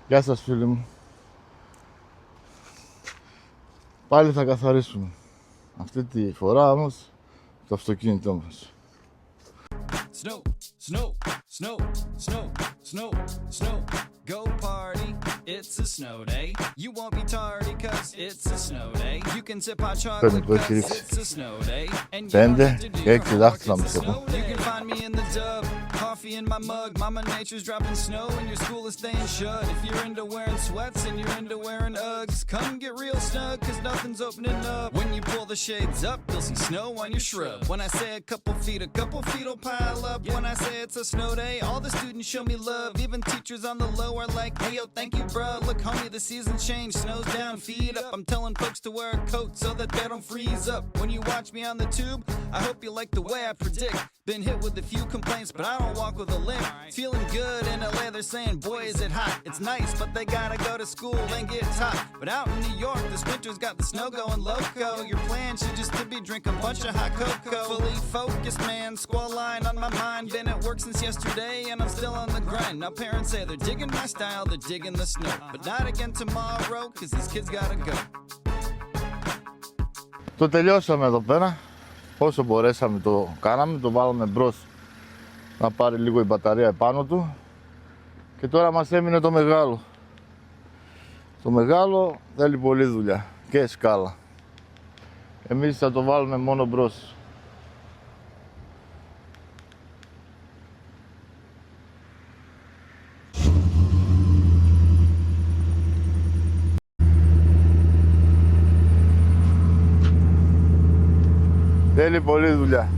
Γεια σας φίλοι μου. Πάλι θα καθαρίσουμε. Αυτή τη φορά όμως το αυτοκίνητό μας. Snow, snow, snow, snow, snow, snow. Go party, it's a snow day. You won't be tardy cause it's a snow day. You can sip hot chocolate cause it's a snow day. And you don't have to do your homework, it's a snow day. You can find me in the dub, coffee in my mug. Mama Nature's dropping snow and your school is staying shut. If you're into wearing sweats and you're into wearing Uggs, come get real snug cause nothing's opening up. When you pull the shades up, you'll see snow on your shrub. When I say a couple feet will pile up. When I say it's a snow day, all the students show me love. Even teachers on the low are like, hey yo, thank you bro. Look homie, the season's changed, snow's down, feet up. I'm telling folks to wear a coat so that they don't freeze up. When you watch me on the tube, I hope you like the way I predict. Been hit with a few complaints, but I don't walk with a limp. Feeling good in LA, they're saying, boy is it hot. It's nice, but they gotta go to school and get hot. But out in New York, this winter's got the snow going loco. Your plan should just to be drink a bunch of hot cocoa. Fully focused man, squall line on my mind. Been at work since yesterday and I'm still on the grind. Now parents say they're digging my style, they're digging the snow. But not again tomorrow, cause these kids gotta go. Το τελειώσαμε εδώ πέρα. Όσο μπορέσαμε το κάναμε, το βάλαμε μπρος να πάρει λίγο η μπαταρία επάνω του. Και τώρα μας έμεινε το μεγάλο. Το μεγάλο θέλει πολλή δουλειά και σκάλα. Εμείς θα το βάλουμε μόνο μπρος. Θέλει πολλή δουλειά.